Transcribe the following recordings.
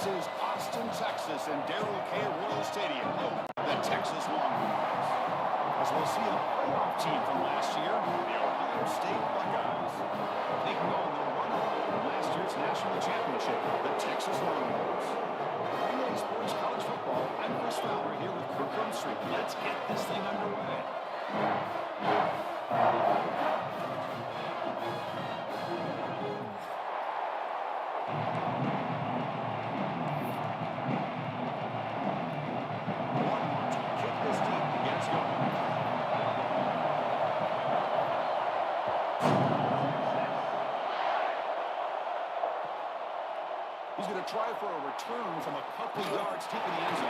This is Austin, Texas, and Darrell K. Royal Stadium, the Texas Longhorns. As we'll see a playoff team from last year, the Ohio State Buckeyes. Taking on the runner-up from last year's national championship, the Texas Longhorns. Relay Sports College Football, I'm Chris Fowler here with Kirk Rumstreet. Let's get this thing underway. He's going to try for a return from a couple yards deep in the end zone.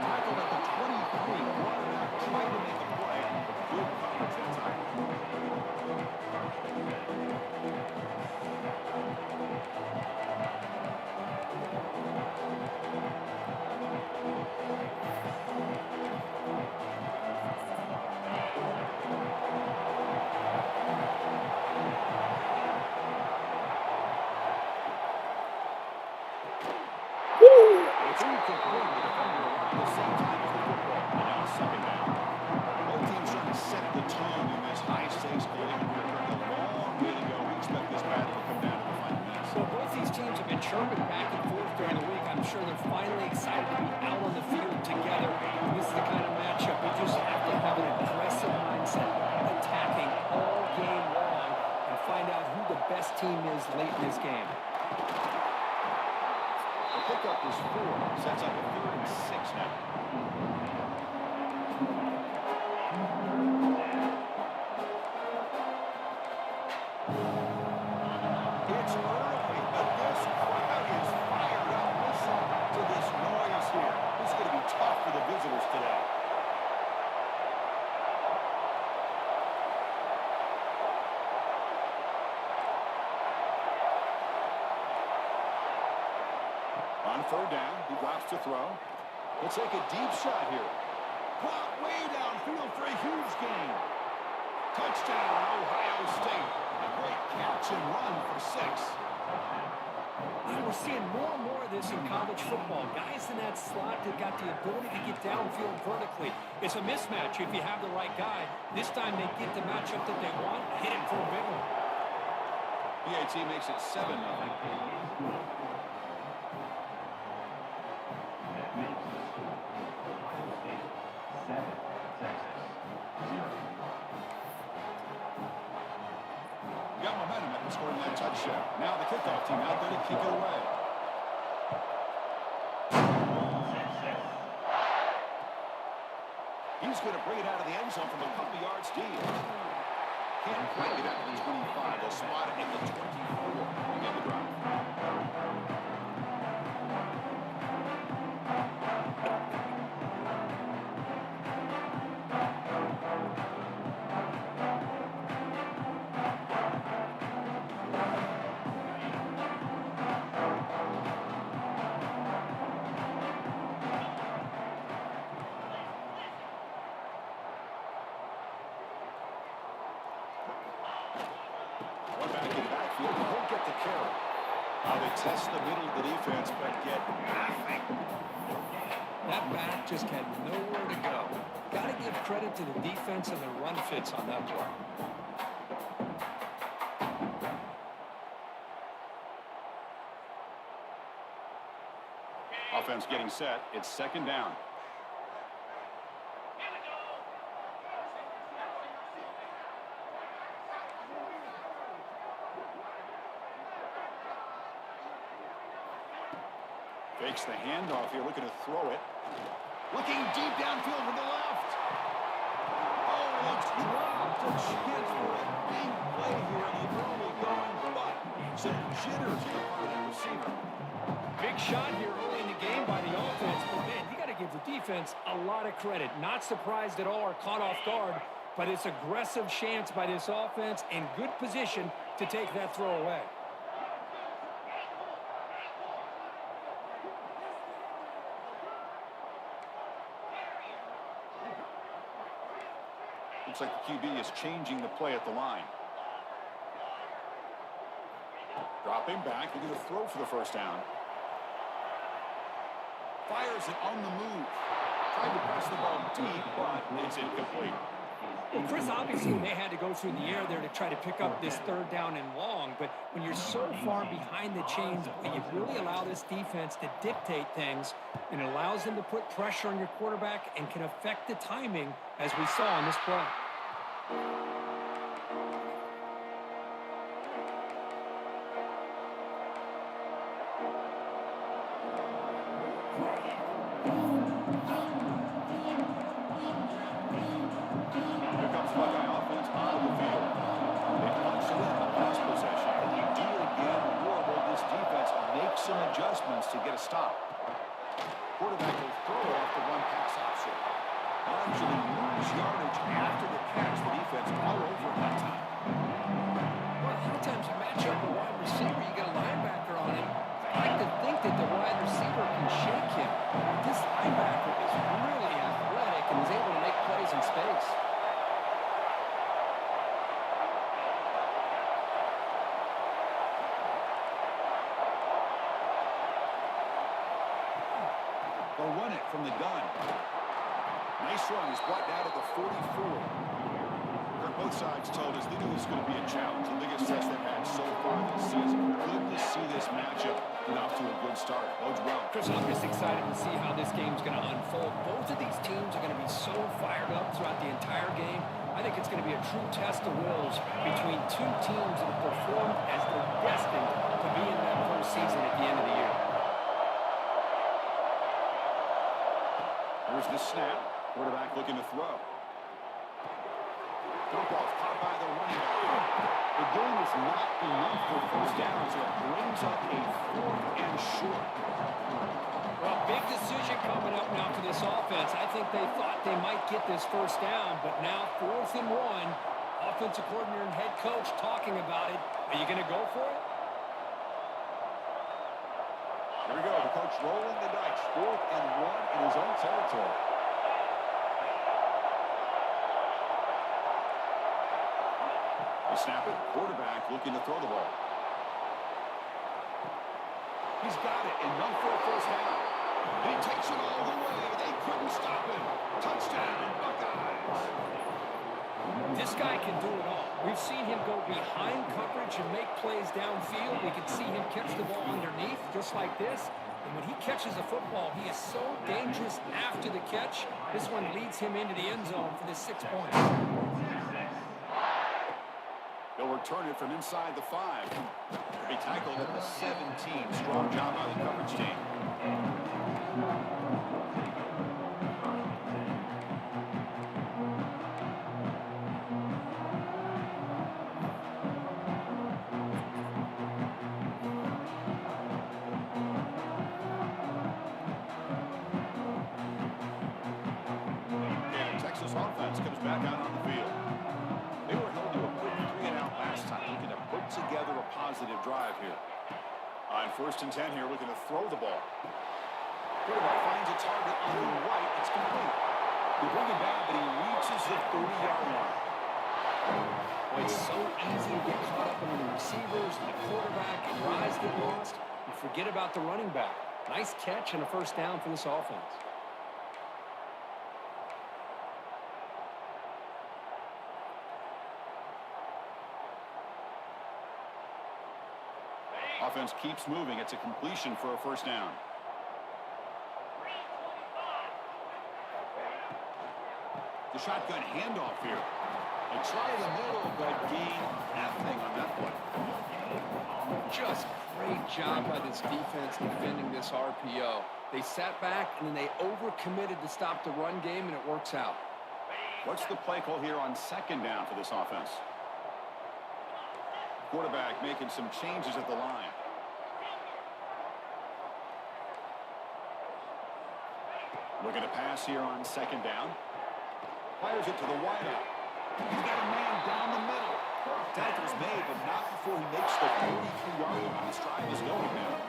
Tackled at the 23, brought it out, trying to make a play. Good coverage that time. It's incomplete. The defender at the same time as the football. And now second down. Both teams trying to set the tone in this high-stakes game. A long way to go. We expect this battle to come down to the final minutes. Well, both these teams have been chirping back and forth during the week. I'm sure they're finally excited to be out on the field together. This is the kind of matchup you just have to have an aggressive mindset, attacking all game long, and find out who the best team is late in this game. Pickup is 4. Sets up a 3rd and 6 now. It's early, but this crowd is fired up. Listen to this noise here. This is going to be tough for the visitors today. On 3rd down, he drops to throw. He'll take a deep shot here. Caught way downfield for a huge gain. Touchdown, Ohio State. A great catch and run for 6. And we're seeing more and more of this in college football. Guys in that slot that got the ability to get downfield vertically. It's a mismatch if you have the right guy. This time they get the matchup that they want, hit it for a big one. PAT makes it 7-0. Got momentum after scoring that touchdown. Now the kickoff team out there to kick it away. He's going to bring it out of the end zone from a couple yards deep. Can't quite get out to the 25. They'll spot it in the 24. Again the drive. They test the middle of the defense, but get nothing. That back just had nowhere to go. Got to give credit to the defense and the run fits on that play. Offense getting set. It's 2nd down. Fakes the handoff here, looking to throw it. Looking deep downfield to the left. Oh, it's dropped. A chance for a big play here. The early going, but some jitters on the part of that receiver. Big shot here early in the game by the offense, but man, you got to give the defense a lot of credit. Not surprised at all or caught off guard, but it's aggressive chance by this offense in good position to take that throw away. Looks like the QB is changing the play at the line. Dropping back, looking to throw for the 1st down. Fires it on the move. Tried to press the ball deep, but it's incomplete. Well, Chris, obviously they had to go through the air there to try to pick up this third down and long, but when you're so far behind the chains, you really allow this defense to dictate things, and it allows them to put pressure on your quarterback and can affect the timing, as we saw on this play. To get a stop. Quarterback will throw off the one pass option. Largely lose yardage after the catch. The defense all over that time. Well, a lot of times you match up a wide receiver, you get a linebacker on him. I like to think that the wide receiver can shake him. This linebacker is really athletic and is able to make plays in space. They'll run it from the gun. Nice run. He's brought down at the 44. Both sides told us they knew this was going to be a challenge. The biggest test they've had so far this season. Good to see this matchup and off to a good start. Bodes well. Chris, I'm just excited to see how this game's going to unfold. Both of these teams are going to be so fired up throughout the entire game. I think it's going to be a true test of wills between two teams that have performed as they're destined to be in that postseason at the end of the year. Here's the snap. Quarterback looking to throw. Dump off caught by the running back. The game is not enough for first down, so it brings up a 4th and short. Well, big decision coming up now for this offense. I think they thought they might get this first down, but now 4th and 1. Offensive coordinator and head coach talking about it. Are you going to go for it? Here we go. The coach rolling the dice. 4th and 1 in his own territory. They snap it. Quarterback looking to throw the ball. He's got it and run for a first down. And he takes it all the way. They couldn't stop him. Touchdown, Buckeyes. This guy can do it all. We've seen him go behind coverage and make plays downfield. We can see him catch the ball underneath, just like this. And when he catches the football, he is so dangerous after the catch. This one leads him into the end zone for the 6 points. They'll return it from inside the 5. He tackled at the 17. Strong job by the coverage team. And Texas offense comes back out on the field. They were held to a quick 3-and-out last time, looking to put together a positive drive here. On 1st and 10 here, looking to throw the ball. Quarterback finds a target on the right. It's complete. They bring him down, but he reaches the 30-yard line. Well, it's so easy to get caught up in the receivers, the quarterback, and your eyes get lost. You forget about the running back. Nice catch and a first down for this offense. Offense keeps moving. It's a completion for a first down. The shotgun handoff here. They try the middle, but gain nothing on that one. Just great job by this defense defending this RPO. They sat back, and then they overcommitted to stop the run game, and it works out. What's the play call here on 2nd down for this offense? Quarterback making some changes at the line. Looking to pass here on 2nd down. Fires it to the wideout. He's got a man down the middle. Tackle's made, but not before he makes the 43-yard line. This drive is going now.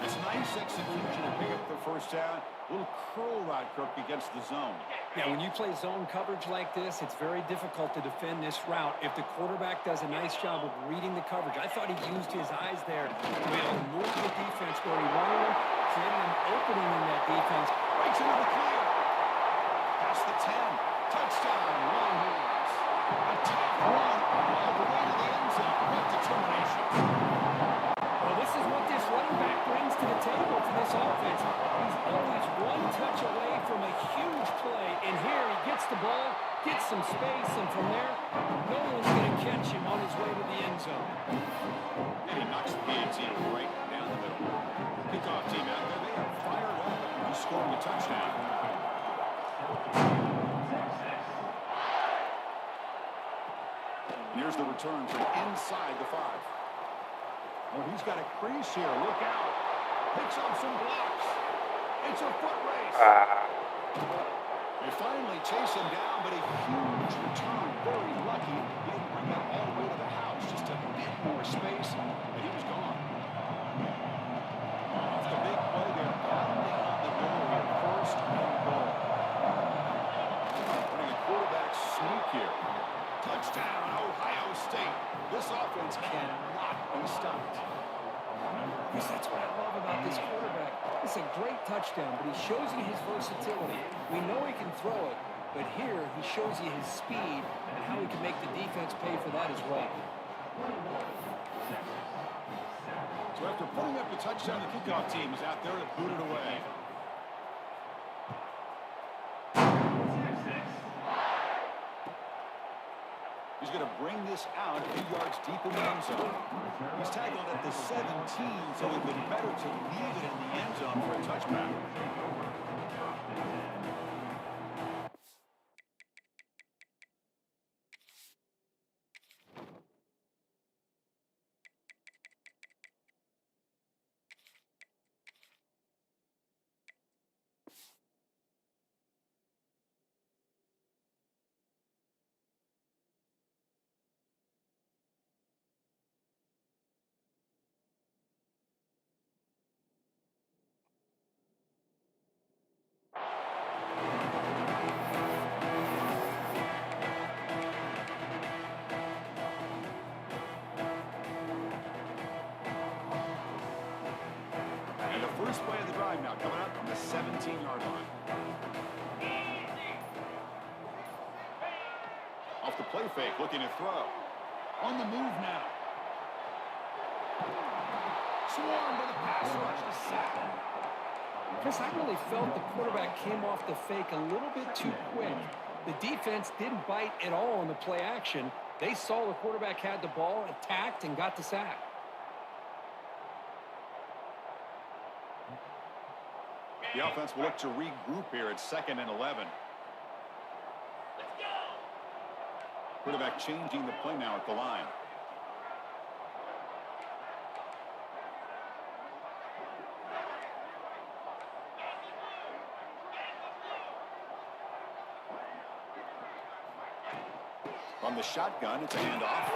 It's nice execution to pick up the first down. A little curl route, Kirk, against the zone. Yeah, when you play zone coverage like this, it's very difficult to defend this route if the quarterback does a nice job of reading the coverage. I thought he used his eyes there to be able to move the defense where he wanted him, creating an opening in that defense. Breaks into the clear. Past the 10. Touchdown, Longhorns. A tough run all the way to the end zone. What determination. Well, this is what this running back brings to the table for this offense. He's always one touch away from a huge play, and here he gets the ball, gets some space, and from there, no one's going to catch him on his way to the end zone. And he knocks the PAT right down the middle. Kickoff team out there. They are fired up. He's scoring a touchdown. Here's the return from inside the 5. Oh, he's got a crease here. Look out. Picks up some blocks. It's a foot race. They finally chase him down, but a huge return. Very lucky. He didn't bring that all the way to the house. Just a bit more space, and he was gone. Off the big play there. Pounding on the goal here. First and goal. Running a quarterback sneak here. Touchdown, Ohio State. This offense cannot be stopped. Yes, that's what I love about this quarterback. It's a great touchdown, but he shows you his versatility. We know he can throw it, but here he shows you his speed and how he can make the defense pay for that as well. So after putting up the touchdown, the kickoff team is out there to boot it away. He's going to bring this out a few yards deep in the end zone. He's tackled at the 17, so it would be better to leave it in the end zone for a touchback. First play of the drive now coming up from the 17-yard line. Off the play fake, looking to throw. On the move now. Swarmed by the pass rush to sack. Chris, I really felt the quarterback came off the fake a little bit too quick. The defense didn't bite at all on the play action. They saw the quarterback had the ball, attacked, and got the sack. The offense will look to regroup here at 2nd and 11. Quarterback changing the play now at the line. From the shotgun, it's a handoff.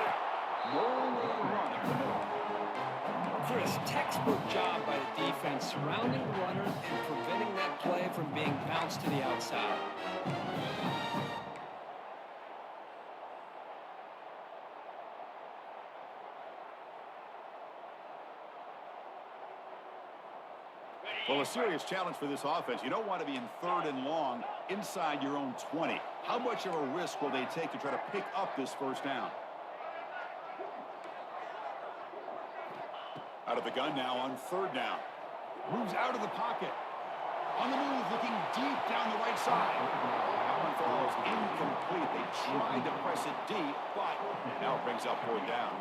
Rolling run up the middle. Chris, textbook job by the defense, surrounding the runner and preventing that play from being bounced to the outside. Well, a serious challenge for this offense. You don't want to be in 3rd and long inside your own 20. How much of a risk will they take to try to pick up this first down? Out of the gun now on 3rd down. Moves out of the pocket. On the move, looking deep down the right side. That one falls incomplete. They tried to press it deep, but now it brings up 4th down.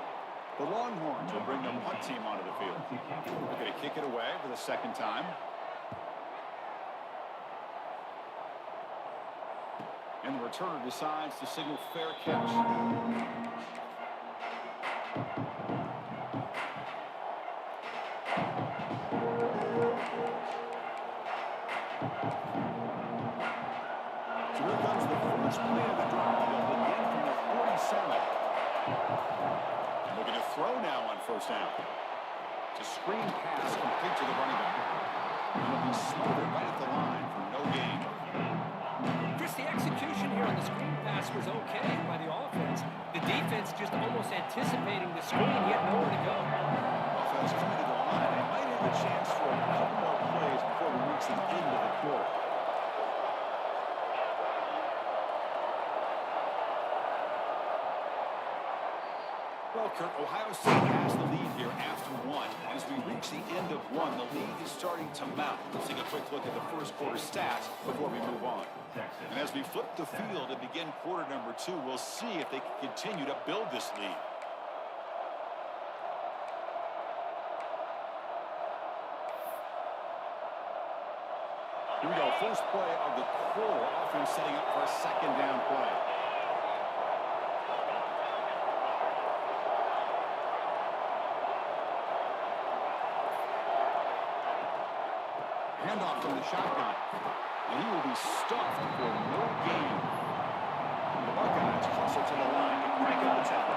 The Longhorns will bring the punt team onto the field. They're going to kick it away for the 2nd time. And the returner decides to signal fair catch. So here comes the first play of the drive. They'll begin from the 47. Looking to throw now on 1st down. It's a screen pass complete to the running back. It'll be smothered right at the line for no gain. Chris, the execution here on the screen pass was okay by the offense. The defense just almost anticipating the screen, yet nowhere to go. Offense coming to the line. They might have a chance for a couple more plays Well, Kurt, Ohio State has the lead here after one. As we reach the end of one, the lead is starting to mount. Let's take a quick look at the first quarter stats before we move on. And as we flip the field and begin quarter number two, we'll see if they can continue to build this lead. Here we go. First play of the quarter. Offense setting up for a second down play. Handoff from the shotgun. And he will be stuffed for no gain. The Buckeyes closer to the line to crank up the tempo.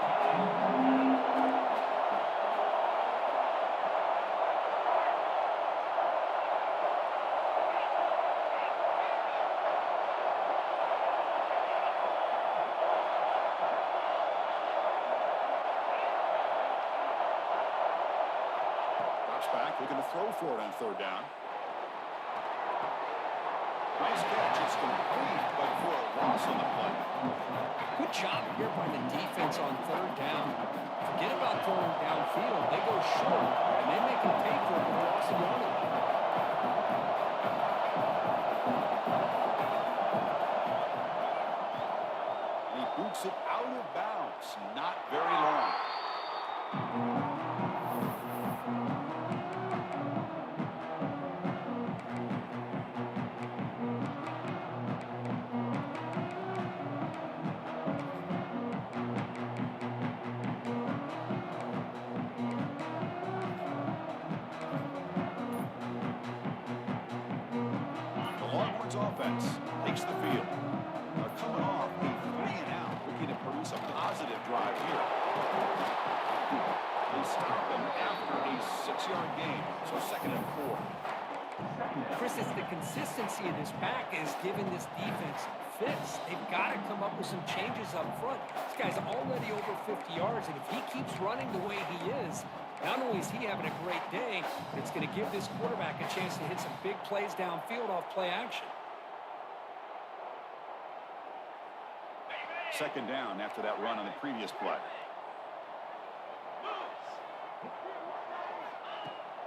Drops back, looking to throw for it on third down. Nice catch. It's complete, but for a loss on the play. Good job here by the defense on third down. Forget about throwing downfield. They go short, and they make him pay for it with a loss of yardage. And he boots it out of bounds. Not very long. Offense takes the field. They're coming off a 3-and-out, looking to produce a positive drive here. They stop them after a 6-yard gain, so 2nd and 4. Chris, it's the consistency of this pack is giving this defense fits. They've got to come up with some changes up front. This guy's already over 50 yards, and if he keeps running the way he is, not only is he having a great day, but it's going to give this quarterback a chance to hit some big plays downfield off play action. 2nd down after that run on the previous play.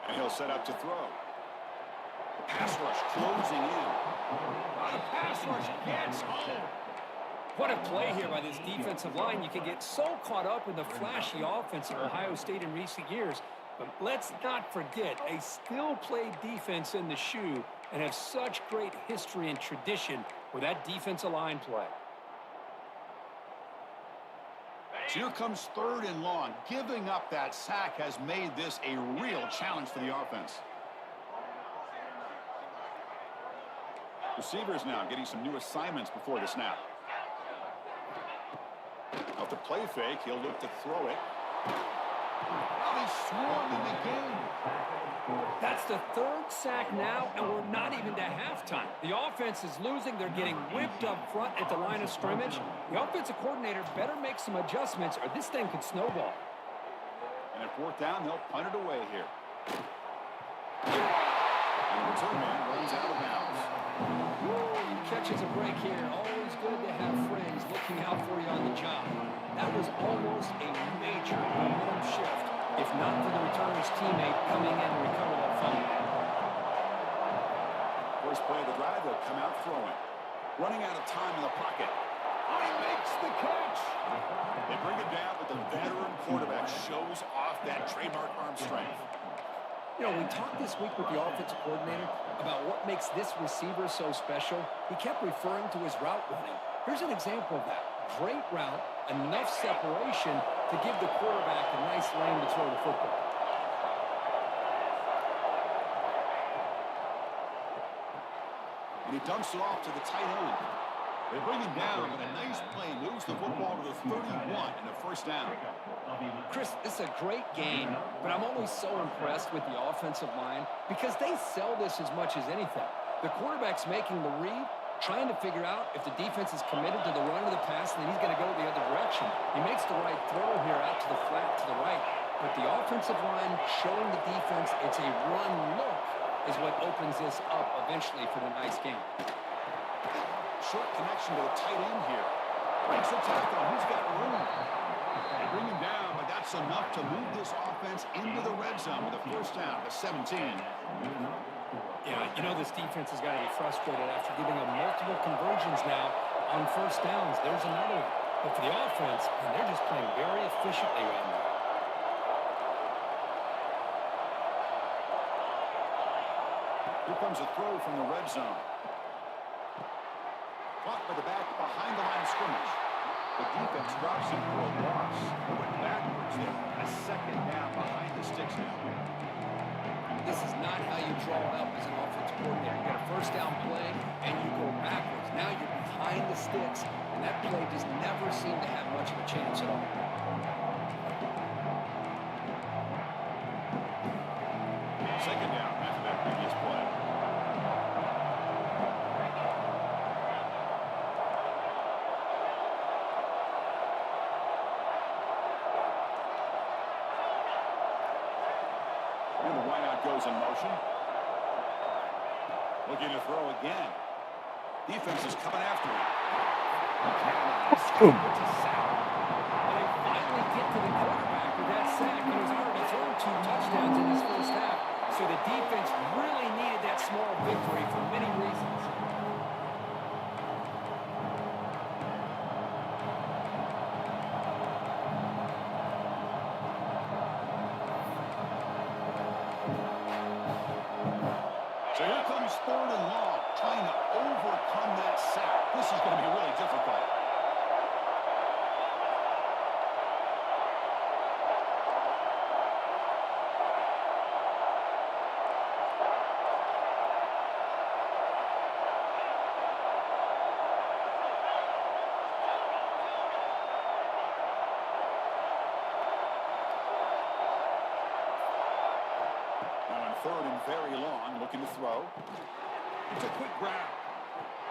And he'll set up to throw. The pass rush closing in. The pass rush gets home. What a play here by this defensive line. You can get so caught up in the flashy offense of Ohio State in recent years, but let's not forget a still play defense in the shoe and have such great history and tradition with that defensive line play. So here comes 3rd and long. Giving up that sack has made this a real challenge for the offense. Receivers now getting some new assignments before the snap. Off the play fake, he'll look to throw it. Now they swarm in the game. That's the 3rd sack now, and we're not even to halftime. The offense is losing. They're getting whipped up front at the line of scrimmage. The offensive coordinator better make some adjustments, or this thing could snowball. And at 4th down, they'll punt it away here. And the return man runs out of bounds. Catches a break here. Always good to have friends looking out for you on the job. That was almost a major momentum shift, if not for the returner's teammate coming in to recover that fumble. First play of the drive, they'll come out throwing. Running out of time in the pocket. Oh, he makes the catch. They bring it down, but the veteran quarterback shows off that trademark arm strength. You know, we talked this week with the offensive coordinator about what makes this receiver so special. He kept referring to his route running. Here's an example of that. Great route, enough separation to give the quarterback a nice lane to throw the football. And he dumps it off to the tight end. They bring him down, but a nice play moves the football to the 31 and a 1st down. Chris, this is a great game, but I'm always so impressed with the offensive line because they sell this as much as anything. The quarterback's making the read, trying to figure out if the defense is committed to the run or the pass, and then he's going to go the other direction. He makes the right throw here out to the flat to the right, but the offensive line showing the defense it's a run look is what opens this up eventually for the nice game. Short connection to the tight end here. Breaks the tackle. Who's got room? They bring him down, but that's enough to move this offense into the red zone with a first down to 17. Yeah, you know this defense has got to be frustrated after giving them multiple conversions now on first downs. There's another one. But for the offense, man, they're just playing very efficiently right now. Here comes a throw from the red zone. Caught by the back behind the line of scrimmage. The defense drops him for a loss. They went backwards there. A second down behind the sticks now. This is not how you draw it up as an offensive coordinator. You get a first down play, and you go backwards. Now you're behind the sticks, and that play just never seemed to have much of a chance at all. Second down after that previous play. And the wideout goes in motion. Looking to throw again. Defense is coming after him. Boom. They finally get to the quarterback with that sack. He was already thrown 2 touchdowns in his first half. So the defense really needed that small victory for many reasons. So here comes 3rd and long, trying to overcome that sack. This is going to be really difficult. Now on 3rd and very long, looking to throw. It's a quick grab.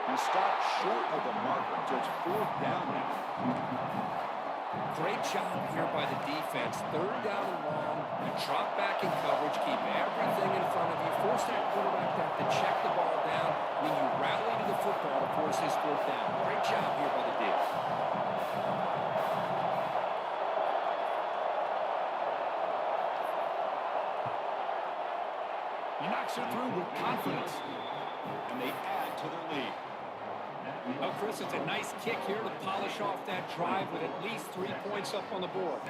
He stopped short of the marker, so it's 4th down now. Great job here by the defense. 3rd down and long. You drop back in coverage, keep everything in front of you, force that quarterback to have to check the ball down, then you rally to the football to force his 4th down. Great job here by the D. He knocks it through with confidence, and they add to their lead. Oh, Chris, it's a nice kick here to polish off that drive with at least 3 points up on the board.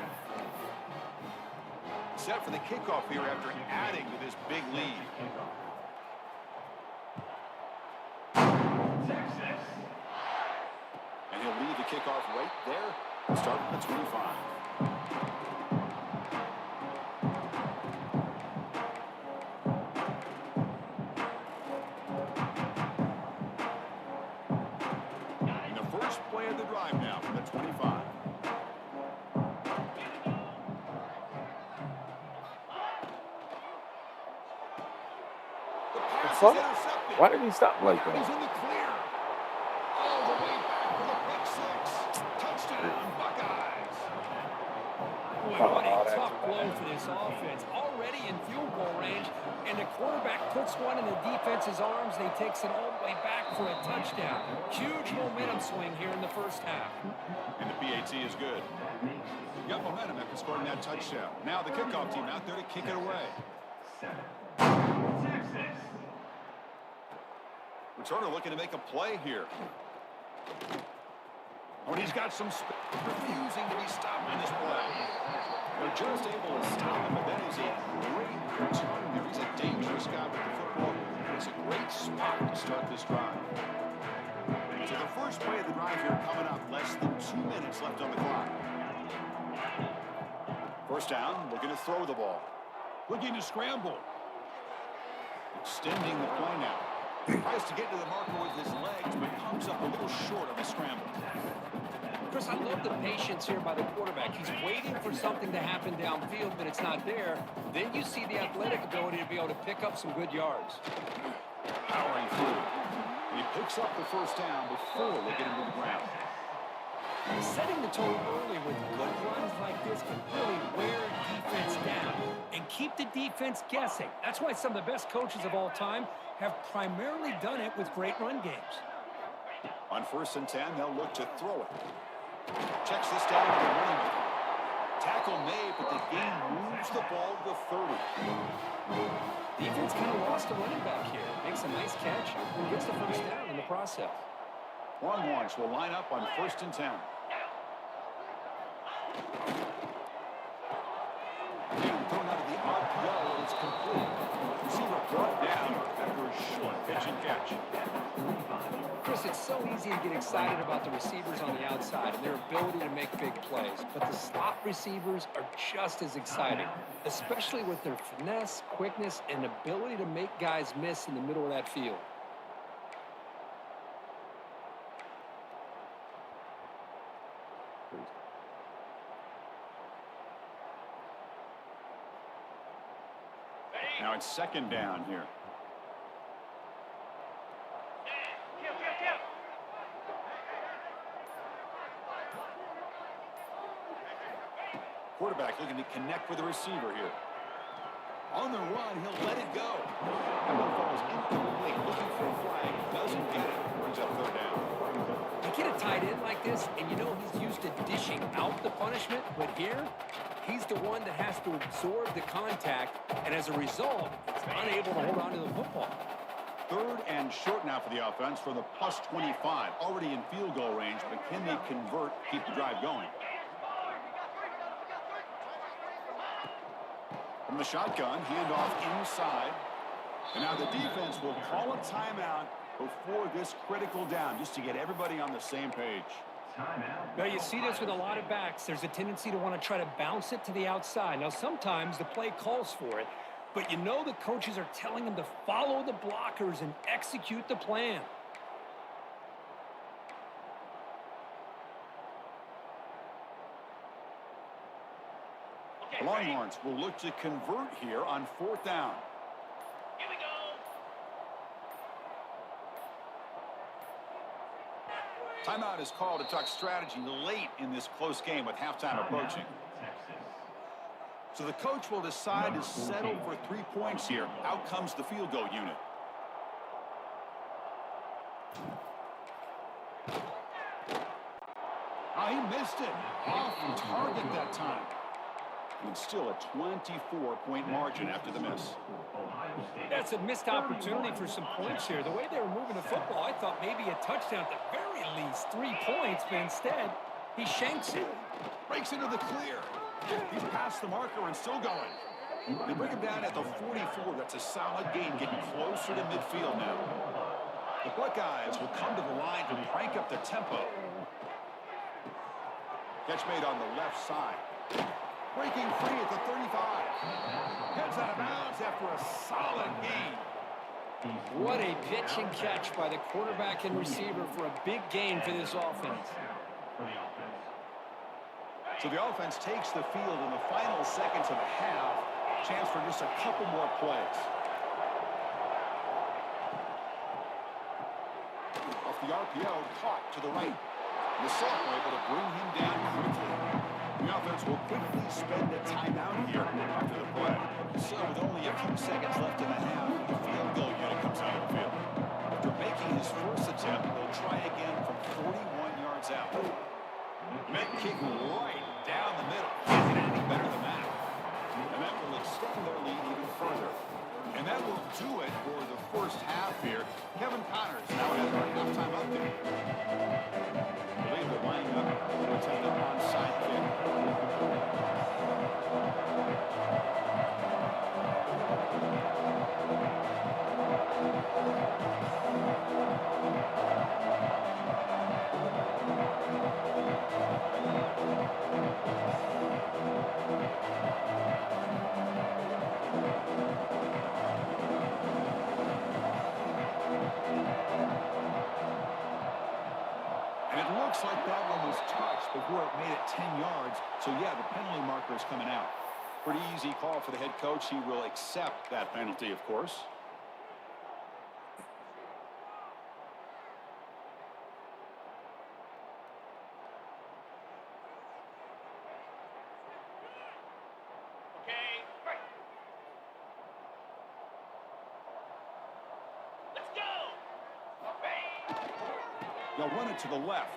Set for the kickoff here after adding to this big lead. And he'll leave the kickoff right there and start from the 25. And the first play of the drive now from the 25. Fuck? Why did he stop like He's that? in the clear. All the way back for the pick 6. Touchdown, Buckeyes. Boy, what a tough blow for this offense. Already in field goal range, and the quarterback puts one in the defense's arms, and he takes it all the way back for a touchdown. Huge momentum swing here in the first half. And the PAT is good. Got momentum after scoring that touchdown. Now the kickoff team out there to kick it away. Returner looking to make a play here. Oh, and he's got some refusing to be stopped in this play. They're just able to stop him, but that is a great return there. He's a dangerous guy with the football. It's a great spot to start this drive. So the first play of the drive here coming up, less than 2 minutes left on the clock. First down, looking to throw the ball. Looking to scramble. Extending the play now. Tries to get to the marker with his legs, but comes up a little short on the scramble. Chris, I love the patience here by the quarterback. He's waiting for something to happen downfield, but it's not there. Then you see the athletic ability to be able to pick up some good yards. Powering through. He picks up the first down before they get him to the ground. Setting the tone early with good runs like this can really wear a defense down and keep the defense guessing. That's why some of the best coaches of all time have primarily done it with great run games. On 1st and 10, they'll look to throw it. Checks this down to the running back. Tackle made, but the gain moves the ball to the 30. Defense kind of lost a running back here. Makes a nice catch and gets the first down in the process. Longhorns will line up on 1st and 10. And thrown out of the RPO, and it's complete. Receiver brought down after a short pitch and catch. Chris, it's so easy to get excited about the receivers on the outside and their ability to make big plays, but the slot receivers are just as exciting, especially with their finesse, quickness, and ability to make guys miss in the middle of that field. Now it's 2nd down here. Quarterback looking to connect with the receiver here. On the run, he'll let it go. And the ball is incomplete. Looking for a flag. Doesn't get it. Brings up 3rd down. You get a tight end like this, and you know he's used to dishing out the punishment, but here, he's the one that has to absorb the contact, and as a result, he's unable to hold on to the football. 3rd and short now for the offense for the plus 25. Already in field goal range, but can they convert, keep the drive going? From the shotgun, handoff inside. And now the defense will call a timeout before this critical down, just to get everybody on the same page. Now, you see this with a lot of backs. There's a tendency to want to try to bounce it to the outside. Now, sometimes the play calls for it, but you know the coaches are telling them to follow the blockers and execute the plan. Longhorns will look to convert here on 4th down. Here we go. Timeout is called to talk strategy late in this close game with halftime approaching. So the coach will decide to settle for 3 points here. Out comes the field goal unit. Oh, he missed it. Off target that time. And still a 24-point margin after the miss. That's a missed opportunity for some points here. The way they were moving the football, I thought maybe a touchdown at the very least, 3 points, but instead, he shanks it. Breaks into the clear. He's past the marker and still going. They bring him down at the 44. That's a solid gain, getting closer to midfield now. The Buckeyes will come to the line to crank up the tempo. Catch made on the left side. Breaking free at the 35. Heads out of bounds after a solid gain. What a pitch and catch by the quarterback and receiver for a big gain for this offense. So the offense takes the field in the final seconds of the half. Chance for just a couple more plays. Off the RPO, caught to the right. The sophomore able to bring him down quickly. The offense will quickly spend a timeout here after the play. So with only a few seconds left in the half, the field goal unit comes out of the field. After making his first attempt, they'll try again from 41 yards out. Met kick right down the middle. Can't hit anything better than that. And that will extend their lead even further. And that will do it for the first half here. Kevin Connors now has our halftime update. I believe they're lining up to attempt an onside kick. Looks like that one was touched before it made it 10 yards. So, yeah, the penalty marker is coming out. Pretty easy call for the head coach. He will accept that penalty, of course. Okay, right. Let's go. They'll run it to the left.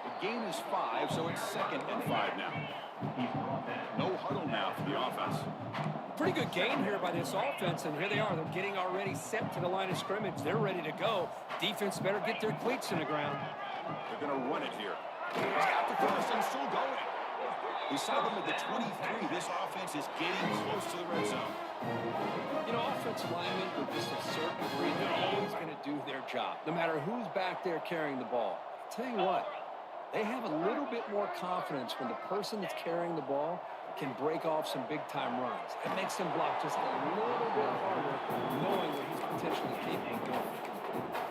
The gain is 5, so it's 2nd and 5 now. No huddle now for the offense. Pretty good game here by this offense, and here they are. They're getting already set to the line of scrimmage. They're ready to go. Defense better get their cleats in the ground. They're going to run it here. He's got the first and still going. Beside them at the 23, this offense is getting close to the red zone. You know, offensive linemen with just a certain degree, they're always going to do their job, no matter who's back there carrying the ball. I'll tell you what, they have a little bit more confidence when the person that's carrying the ball can break off some big-time runs. It makes them block just a little bit harder, knowing what he's potentially capable of doing.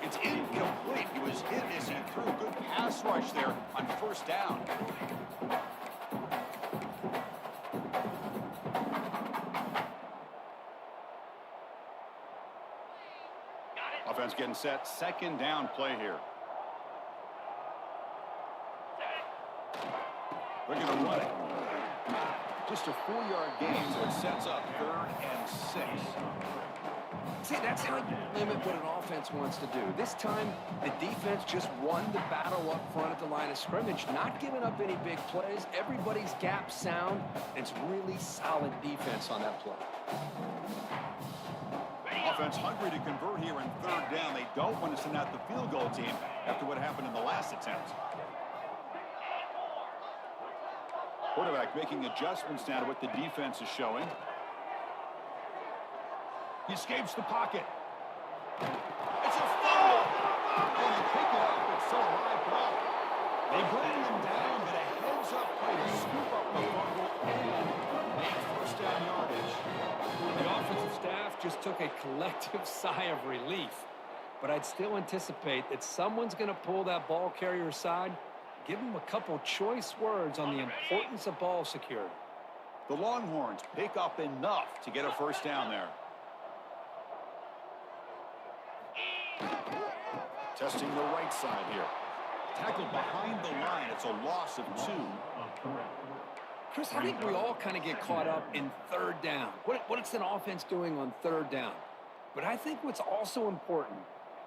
It's incomplete. He was hit as he threw a good pass rush there on first down. Offense getting set. 2nd down play here. They're going to run it. Just a 4-yard gain, so it sets up 3rd and 6. See, that's how you limit what an offense wants to do. This time, the defense just won the battle up front at the line of scrimmage, not giving up any big plays. Everybody's gap sound. It's really solid defense on that play. Offense hungry to convert here in 3rd down. They don't want to send out the field goal team after what happened in the last attempt. Quarterback making adjustments now to what the defense is showing. He escapes the pocket. It's a fumble. And they pick it up. It's still a high ball. They bring them down, but a heads-up play to scoop up the fumble and make 1st down yardage. The offensive staff just took a collective sigh of relief. But I'd still anticipate that someone's going to pull that ball carrier aside, give them a couple choice words on the importance of ball security. The Longhorns pick up enough to get a 1st down there. Testing the right side here. Tackled behind the line. It's a loss of 2. Chris, I think we all kind of get caught up in 3rd down. What's an offense doing on 3rd down? But I think what's also important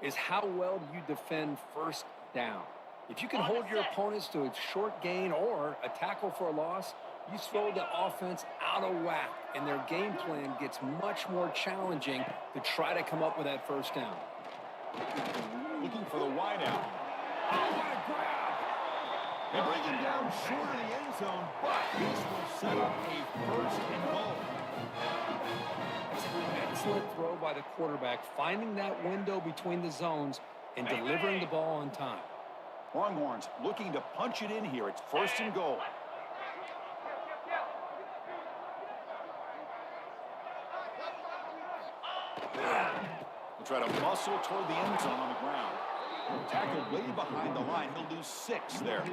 is how well do you defend 1st down. If you can hold your opponents to a short gain or a tackle for a loss, you throw the offense out of whack, and their game plan gets much more challenging to try to come up with that 1st down. Looking for the wideout. Oh, what a grab! They bring him down short of the end zone, but this will set up a 1st and goal. It's an excellent throw by the quarterback, finding that window between the zones and delivering the ball on time. Longhorns looking to punch it in here. It's 1st and goal. He'll try to muscle toward the end zone on the ground. Tackled way behind the line. He'll lose 6 there.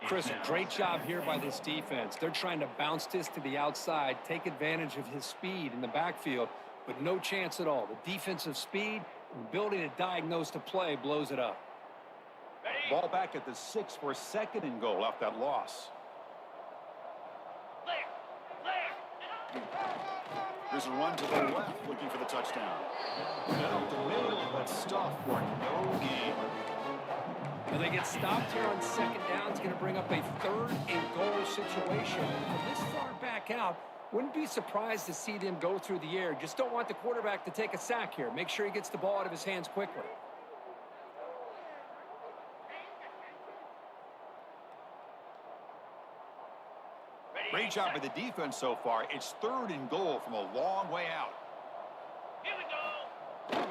Chris, great job here by this defense. They're trying to bounce this to the outside, take advantage of his speed in the backfield, but no chance at all. The defensive speed and ability to diagnose the play blows it up. Ball back at the 6 for 2nd and goal off that loss. There's a run to the left looking for the touchdown. Down the middle, but stuffed for no gain. When they get stopped here on 2nd down, it's going to bring up a 3rd and goal situation. From this far back out, wouldn't be surprised to see them go through the air. Just don't want the quarterback to take a sack here. Make sure he gets the ball out of his hands quickly. Great job by the defense so far. It's 3rd and goal from a long way out. Here we go. The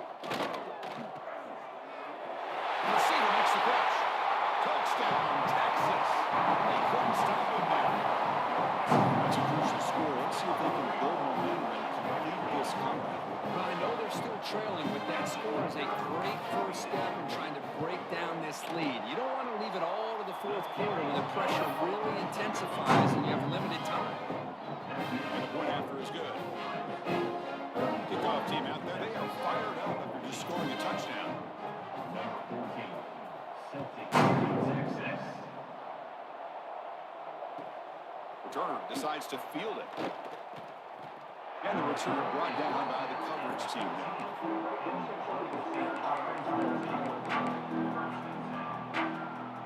receiver makes the catch. Touchdown, Texas. They couldn't stop him there. That's a crucial score. Let's see if they can build momentum and complete this comeback. Well, I know they're still trailing, but that score is a great 1st step in trying to break down this lead. You don't want to leave it all to the 4th quarter when the pressure really intensifies and you have limited time. And the point after is good. Kickoff team out there, they are fired up after just scoring a touchdown. Returner decides to field it. And the return brought down by the coverage team.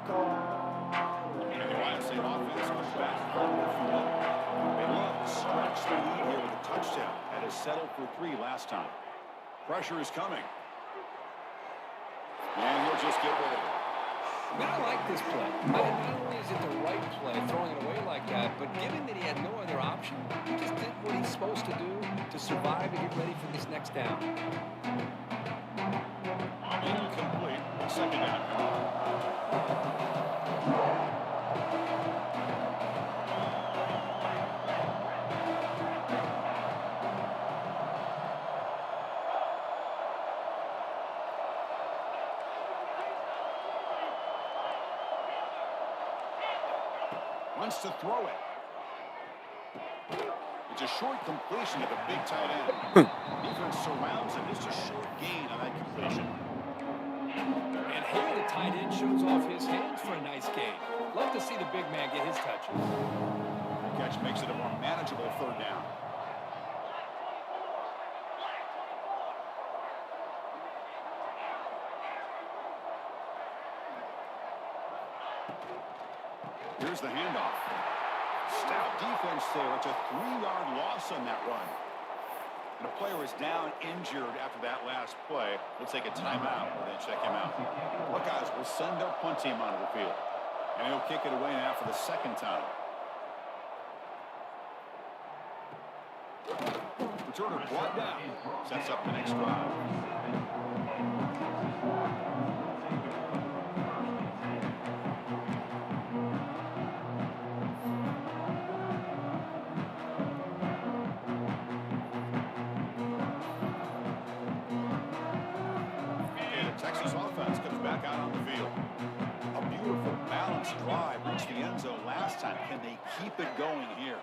And the Ohio State offense comes back from the field. They love to stretch the lead here with a touchdown. That is settled for 3 last time. Pressure is coming. And he'll just get rid of it. Man, I like this play. Not only is it the right play, throwing it away like that, but given that he had no other option, he just did what he's supposed to do to survive and get ready for this next down. Incomplete. Second down. Wants to throw it. It's a short completion to the big tight end. Defense surrounds him. Just a short gain on that completion. And here the tight end shows off his hands for a nice gain. Love to see the big man get his touches. The catch makes it a more manageable third down. Here's the handoff. Stout defense there. It's a 3-yard loss on that run. And the player is down injured after that last play. We'll take a timeout when they check him out. Buckeyes will send their punt team onto the field. And he'll kick it away now for the second time. Returner brought down. Sets up the next drive. Texas offense comes back out on the field. A beautiful, balanced drive reached the end zone last time. Can they keep it going here?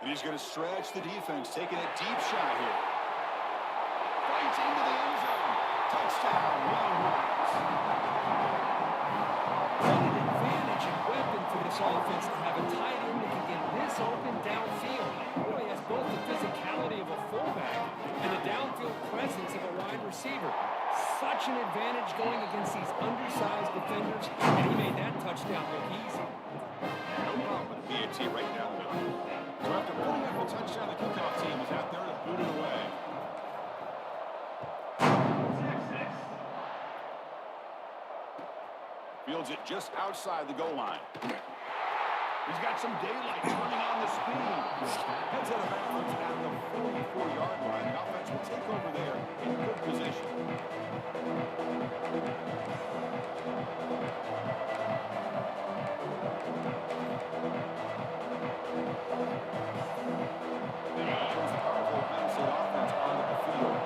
And he's going to stretch the defense, taking a deep shot here. Fights into the end zone. Touchdown, Longhorns. What an advantage and weapon for this offense to have a tight end that can get this open downfield. Boy, has both the physicality of a fullback and the downfield presence of a wide receiver. Such an advantage going against these undersized defenders, and he made that touchdown look easy. No problem with the PAT right down the middle. So after putting up the touchdown, the kickoff team is out there to boot it away. Fields it just outside the goal line. He's got some daylight turning on the speed. Heads out of bounds at the 44-yard line. The offense will take over there in good position. Powerful Penn State offense onto the field.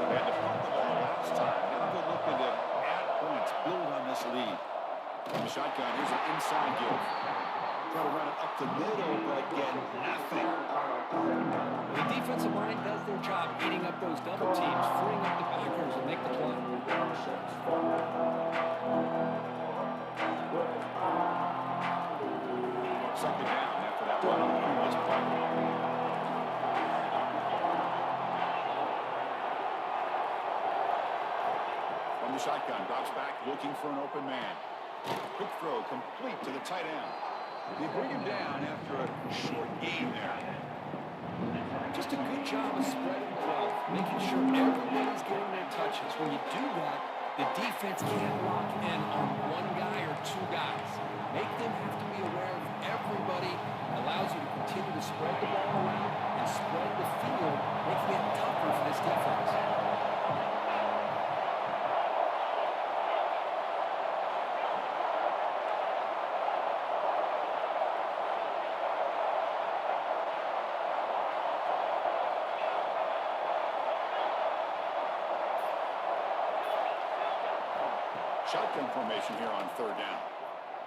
They had to punt the ball last time. Now they're looking to add points, build on this lead. From the shotgun, here's an inside give. Try to run it up the middle, but again, nothing. The defensive line does their job eating up those double teams, freeing up the backers and make the play. Second down after that run on the previous play. From the shotgun, drops back, looking for an open man. Quick throw, complete to the tight end. They bring him down after a short gain there. Just a good job of spreading the wealth, making sure everybody's getting their touches. When you do that, the defense can't lock in on one guy or two guys. Make them have to be aware of everybody. Allows you to continue to spread the ball around and spread the field, making it tougher for this defense. Shotgun formation here on third down.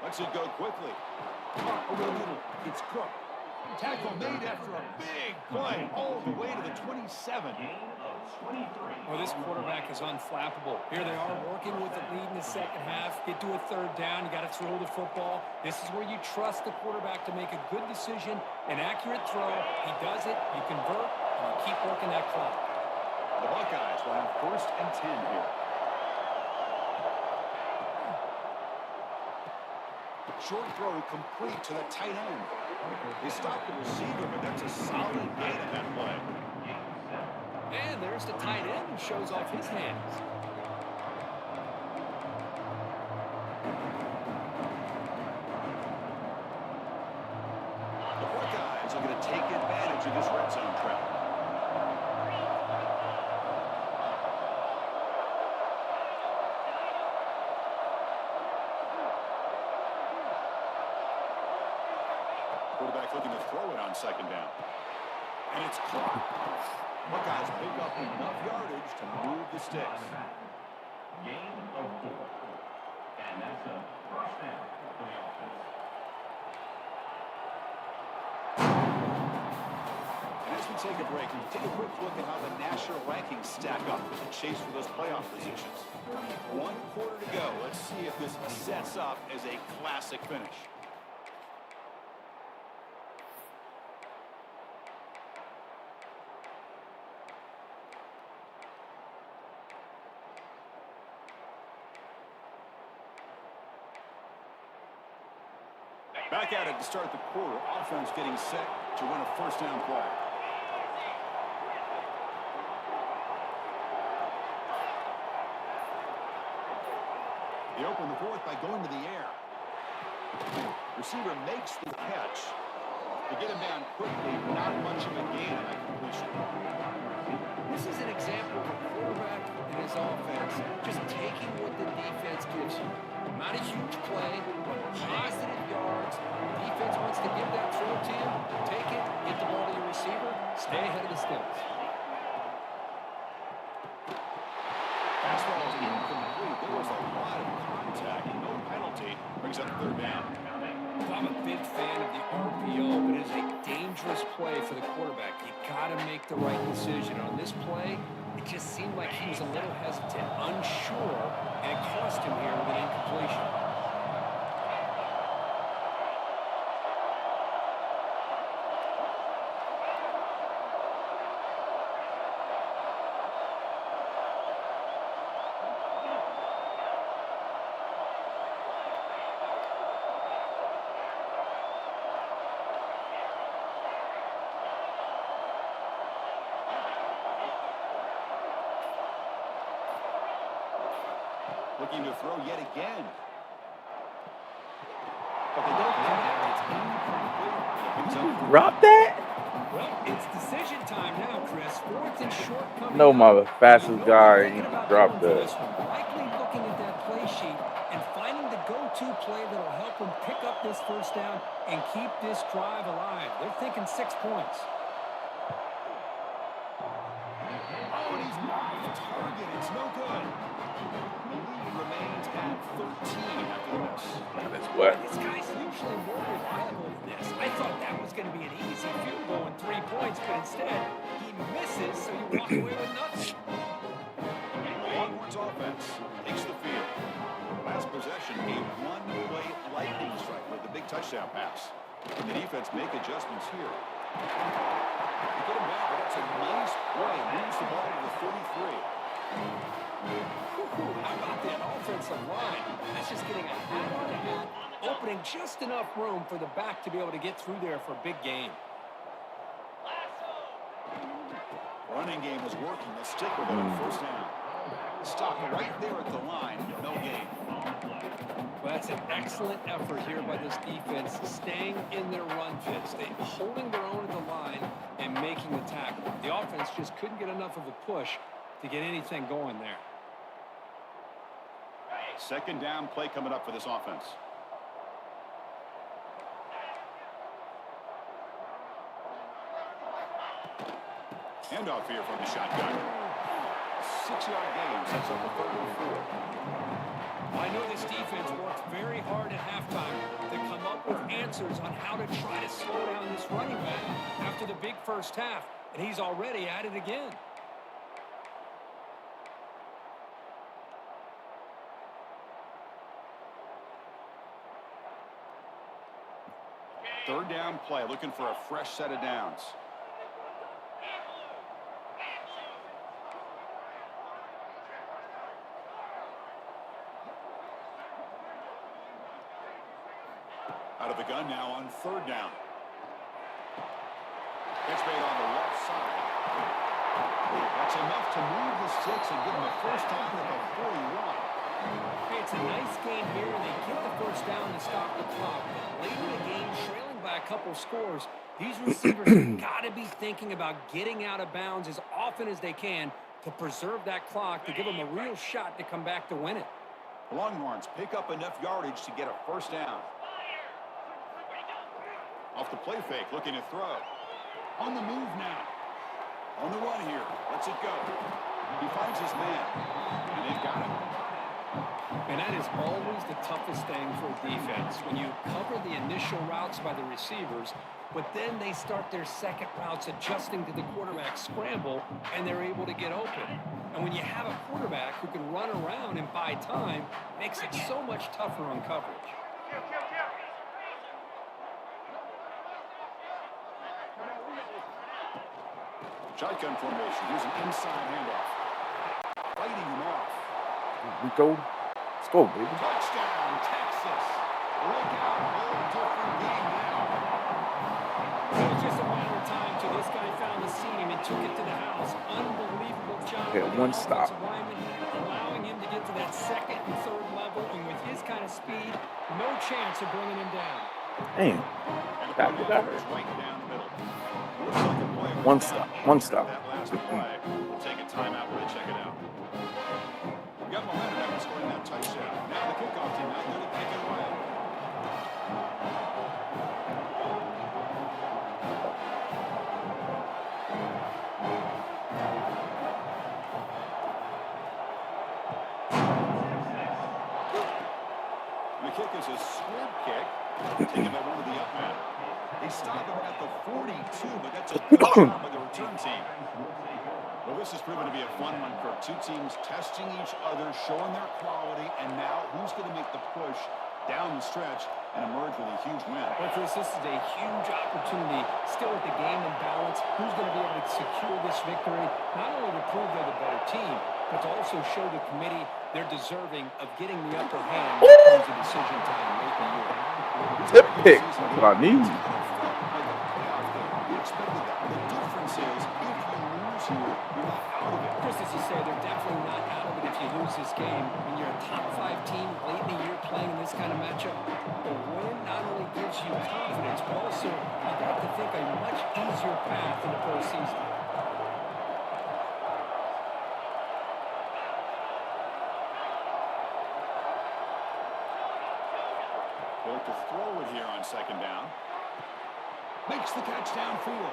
Lets it go quickly. Over the middle, it's Cook. Tackle made after a big play all the way to the 27. Well, this quarterback is unflappable. Here they are working with the lead in the second half. Get to a third down. You got to throw the football. This is where you trust the quarterback to make a good decision, an accurate throw. He does it. You convert, and you keep working that clock. The Buckeyes will have 1st and 10 here. Short throw complete to the tight end. They stopped the receiver, but that's a solid gain on that play. And there's the tight end who shows off his hands. The Buckeyes are going to take advantage of this red zone trap. Quarterback looking to throw it on second down. And it's caught. Buckeyes pick up enough yardage to move the sticks. Gain of 4. And that's a first down for the offense. And as we take a break, we'll take a quick look at how the national rankings stack up in the chase for those playoff positions. 1 quarter to go. Let's see if this sets up as a classic finish. Back at it to start the quarter. Offense getting set to run a first down play. They open the fourth by going to the air. Receiver makes the catch. To get him down quickly, not much of a gain on that completion. This is an example of a quarterback and his offense just taking what the defense gives you. Not a huge play, but positive yards. Defense wants to give that throw to you. Take it, get the ball to your receiver, stay ahead of the sticks. Fastball is incomplete. There was a lot of contact. No penalty. Brings up third down. I'm a big fan of the RPO, but it is a dangerous play for the quarterback. You got to make the right decision. On this play, it just seemed like he was a little hesitant, unsure, and it cost him here with an incompletion. Looking to throw yet again. But they don't get it. It's incomplete. Brings up Drop that? Well, it's decision time now, Chris. Fourth and short coming No, up. my fastest guy Thinking about dropped going for that. this one. Likely looking at that play sheet and finding the go-to play that'll help him pick up this first down and keep this drive alive. They're thinking 6 points. Oh, and he's off target. It's no good. The lead remains at 13 after this. That's what. This guy's usually more reliable than this. I thought that was going to be an easy field goal and 3 points, but instead he misses, so you walk away with nothing. Longhorns offense takes the field. Last possession, a one-play lightning strike with the big touchdown pass. The defense make adjustments here. They get him back, but that's a nice play. Moves the ball to the 33. How about that offensive line? That's just getting a hat on a hat, opening just enough room for the back to be able to get through there for a big gain. Running game is working. They'll stick with it on first down. Stop right there at the line. No gain. Well, that's an excellent effort here by this defense, staying in their run fits. They holding their own at the line and making the tackle. The offense just couldn't get enough of a push to get anything going there. Second down play coming up for this offense. Handoff here from the shotgun. 6-yard gain sets up the 3rd and 4. I know this defense worked very hard at halftime to come up with answers on how to try to slow down this running back after the big first half, and he's already at it again. Third down play, looking for a fresh set of downs. Out of the gun now on third down. It's made on the left side. That's enough to move the sticks and give them a first down at the 41. Hey, it's a nice game here, and they get the first down to stop the clock. But late in the game, trailing by a couple scores, these receivers got to be thinking about getting out of bounds as often as they can to preserve that clock, to give them a real shot to come back to win it. The Longhorns pick up enough yardage to get a first down. Off the play fake, looking to throw. On the move now. On the run here. Lets it go. He finds his man. And they've got him. And that is always the toughest thing for a defense. When you cover the initial routes by the receivers, but then they start their second routes adjusting to the quarterback scramble, and they're able to get open. And when you have a quarterback who can run around and buy time, it makes it so much tougher on coverage. Shotgun formation. Here's an inside handoff. Fighting him off. We go. Let's go, baby. Touchdown, Texas. Look out. Whole different game now. It was just a matter of time till this guy found the seam and took it to the house. Unbelievable job. Yeah, by the one stop. offensive lineman, allowing him to get to that second and third level. And with his kind of speed, no chance of bringing him down. Damn. And the Got play it. is right down the middle. Looks like a play One was stop. down. One stop. That last play. We'll take a timeout when they check it out. We got momentum after scoring that touchdown. Now the kickoff team out there to kick it away. The kick is a squib kick. Taken by one of the up men. They stop him at the 42, but that's a good job by the return team. Well, this has proven to be a fun one for two teams testing each other, showing their quality, and now who's going to make the push down the stretch and emerge with a huge win. Well, Chris, this is a huge opportunity. Still with the game in balance, who's going to be able to secure this victory? Not only to prove they're the better team, but to also show the committee they're deserving of getting the upper hand when it comes to decision time late in the year. Tip pick. That's what I need. We expected that. The difference is, if you lose here, you're not out of it. Chris, as you say, they're definitely not out of it if you lose this game. When you're a top-5 team late in the year playing in this kind of matchup, the win not only gives you confidence, but also you got to think a much easier path in the postseason. Built to throw it here on second down. Makes the catch downfield.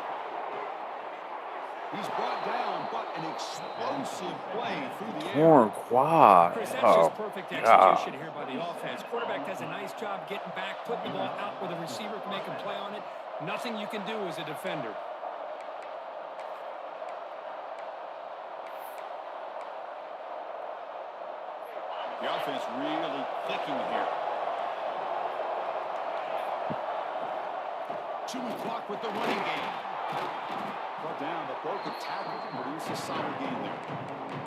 He's brought down, but an explosive play through the air. Torn quad. Chris, that's Oh, just perfect God. execution here by the offense. Quarterback does a nice job getting back, putting the ball out where the receiver can make a play on it. Nothing you can do as a defender. The offense really clicking here. 2 o'clock with the running game. Brought down, but broke a tackle to produce a solid game there.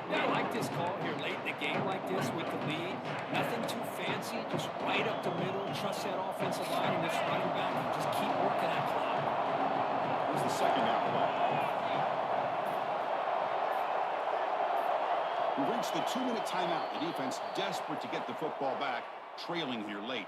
Yeah, I like this call here late in the game like this with the lead. Nothing too fancy, just right up the middle. Trust that offensive line and this running back and just keep working that clock. Here's the second down play. We've reached the 2-minute timeout. The defense desperate to get the football back, trailing here late.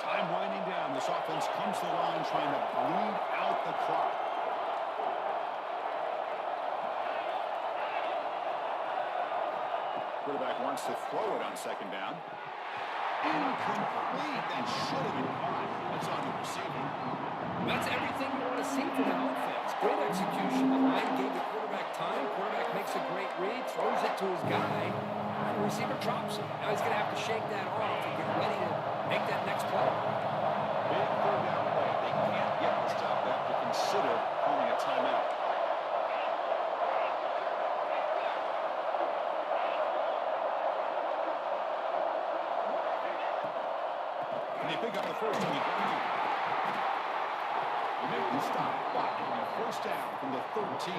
Time winding down. This offense comes to the line trying to bleed out the clock. Quarterback wants to throw it on second down. Incomplete. That should have been caught. That's on the receiver. That's everything you want to see from an offense. Great execution. The line gave the quarterback time. Quarterback makes a great read, throws it to his guy, and the receiver drops it. Now he's going to have to shake that off and get ready to make that next play. Big third down play. They can't get the stop that to consider calling a timeout. they pick up the first on the ground. They make the stop, but a first down from the 13.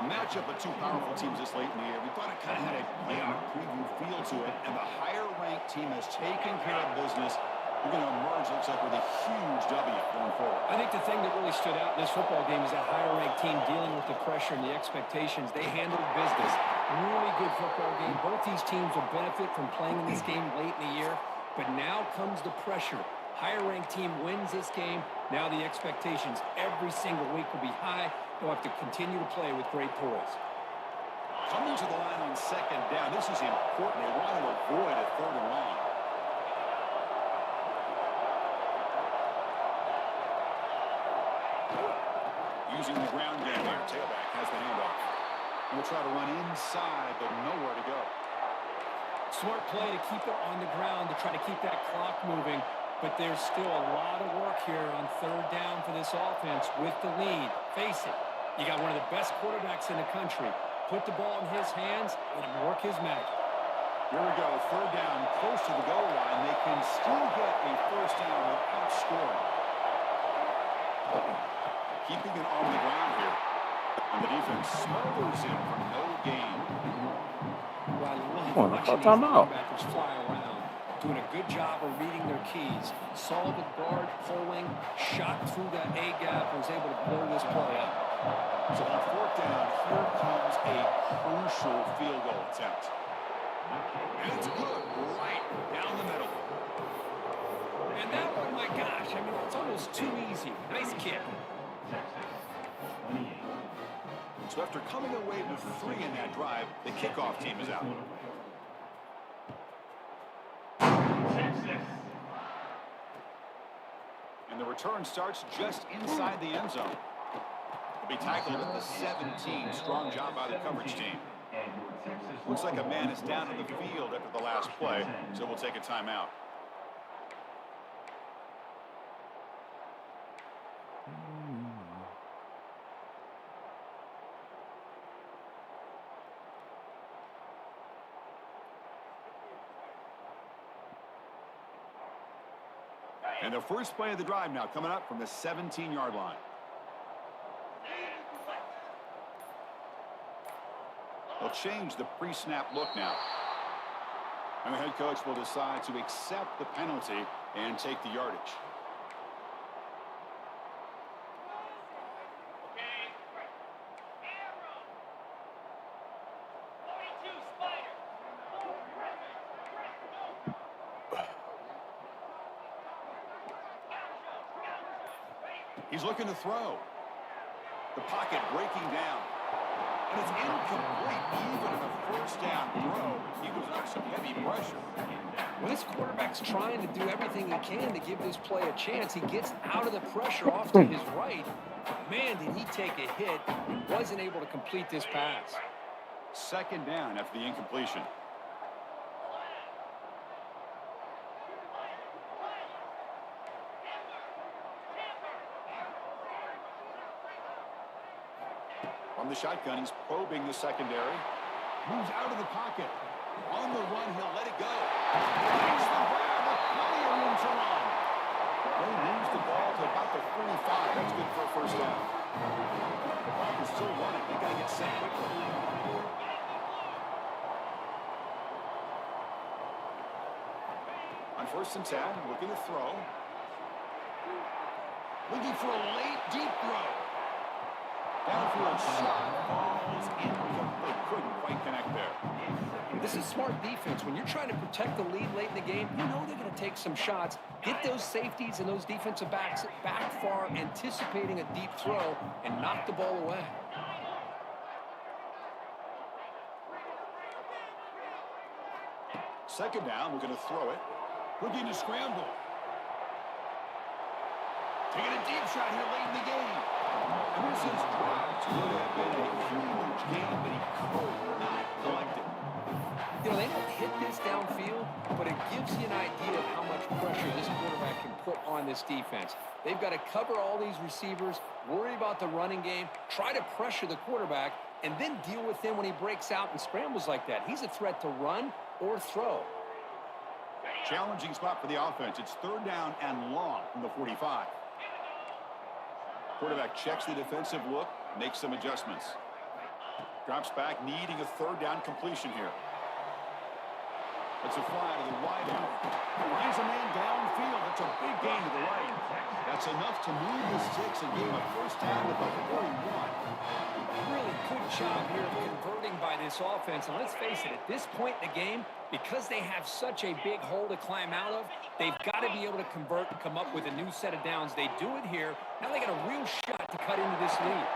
A matchup of two powerful teams this late in the year. We thought it kind of had a playoff preview feel to it, and the higher-ranked team has taken care of business. We're going to emerge, looks like, with a huge W going forward. I think the thing that really stood out in this football game is that higher-ranked team dealing with the pressure and the expectations. They handled business. Really good football game. Both these teams will benefit from playing in this game late in the year, but now comes the pressure. Higher-ranked team wins this game. Now the expectations every single week will be high. They'll have to continue to play with great poise. Coming to the line on second down. This is important. They want to avoid a third and long. Using the ground game here. Tailback has the handoff. We'll try to run inside, but nowhere to go. Smart play to keep it on the ground, to try to keep that clock moving. But there's still a lot of work here on third down for this offense with the lead. Face it, you got one of the best quarterbacks in the country. Put the ball in his hands, let him work his magic. Here we go, third down, close to the goal line. They can still get a first down without scoring. Keeping it on the ground here. And the defense smothers him for no gain. Well, you really Come on, watching call these timeout. linebackers fly around, doing a good job of reading their keys. Saw the guard pulling, shot through that A-gap, and was able to blow this play up. So on fourth down, here comes a crucial field goal attempt. And it's good, right down the middle. And that one, my gosh, I mean, it's almost too easy. Nice kick. So after coming away with 3 in that drive, the kickoff team is out. And the return starts just inside the end zone. Will be tackled at the 17. Strong job by the coverage team. Looks like a man is down on the field after the last play, so we'll take a timeout. And the first play of the drive now coming up from the 17-yard line. They'll change the pre-snap look now. And the head coach will decide to accept the penalty and take the yardage. He's looking to throw. The pocket breaking down. And it's incomplete. Even on a first down throw, he was under some heavy pressure. Well, this quarterback's trying to do everything he can to give this play a chance. He gets out of the pressure off to his right. Man, did he take a hit. He wasn't able to complete this pass. Second down after the incompletion. From the shotgun, he's probing the secondary. Moves out of the pocket. On the run, he'll let it go. Makes the grab, with plenty of room to run. They moves the ball to about the 45. That's good for a first down. The clock is still running. They got to get set quickly. On first and 10, looking to throw. Looking for a late, deep throw. Downfield shot falls incomplete. Couldn't quite connect there. This is smart defense. When you're trying to protect the lead late in the game, you know they're going to take some shots. Get those safeties and those defensive backs back far, anticipating a deep throw, and knock the ball away. Second down, we're going to throw it. Looking to scramble. Taking a deep shot here late in the game. And this is dropped. Would have been a huge game, but he could not collect it. You know, they don't hit this downfield, but it gives you an idea of how much pressure this quarterback can put on this defense. They've got to cover all these receivers, worry about the running game, try to pressure the quarterback, and then deal with him when he breaks out and scrambles like that. He's a threat to run or throw. Challenging spot for the offense. It's third down and long from the 45. Quarterback checks the defensive look, makes some adjustments. Drops back, needing a third down completion here. It's a fly to the wide out. Finds a man downfield. That's a big gain to the right. That's enough to move the sticks and give him a first down at the 41. Really good job here of converting by this offense. And let's face it, at this point in the game, because they have such a big hole to climb out of, they've got to be able to convert and come up with a new set of downs. They do it here. Now they got a real shot to cut into this lead.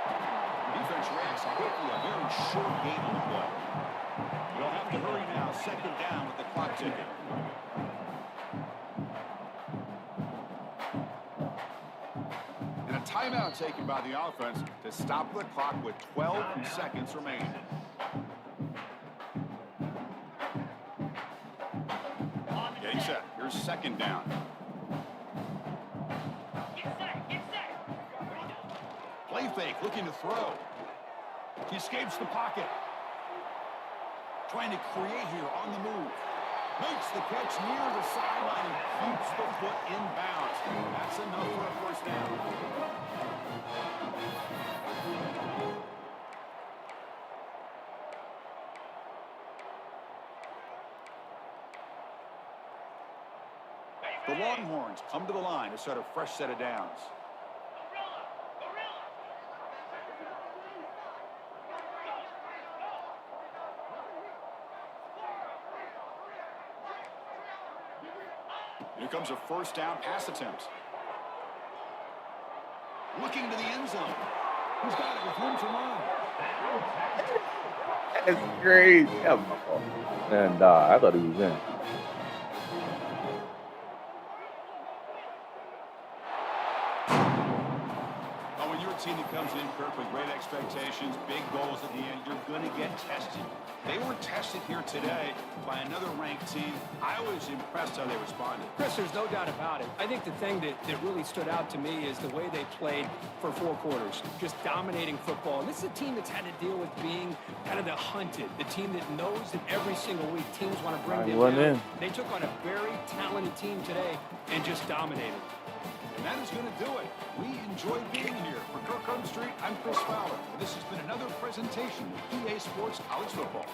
Defense reacts quickly. A very short game on the play. You'll have to hurry now. Second down with the clock ticking. And a timeout taken by the offense to stop the clock with 12 seconds remaining. Getting set. Here's second down. Play fake, looking to throw. He escapes the pocket. Trying to create here on the move. Makes the catch near the sideline and keeps the foot in bounds. That's enough for a first down. The Longhorns come to the line to set a fresh set of downs. Here comes a first down pass attempt. Looking to the end zone. He's got it with room to run. That's crazy. That was my fault. And I thought he was in. Oh, when you're a team that comes in, Kirk, with great expectations, big goals at the end, you're going to get tested. They were tested here today by another ranked team. I was impressed how they responded. Chris, there's no doubt about it. I think the thing that really stood out to me is the way they played for 4 quarters, just dominating football. And this is a team that's had to deal with being kind of the hunted, the team that knows that every single week teams want to bring them down. They took on a very talented team today and just dominated. And that is going to do it. We enjoyed being here. For Kirk Herbstreit, I'm Chris Fowler. And this has been another presentation of EA Sports College Football.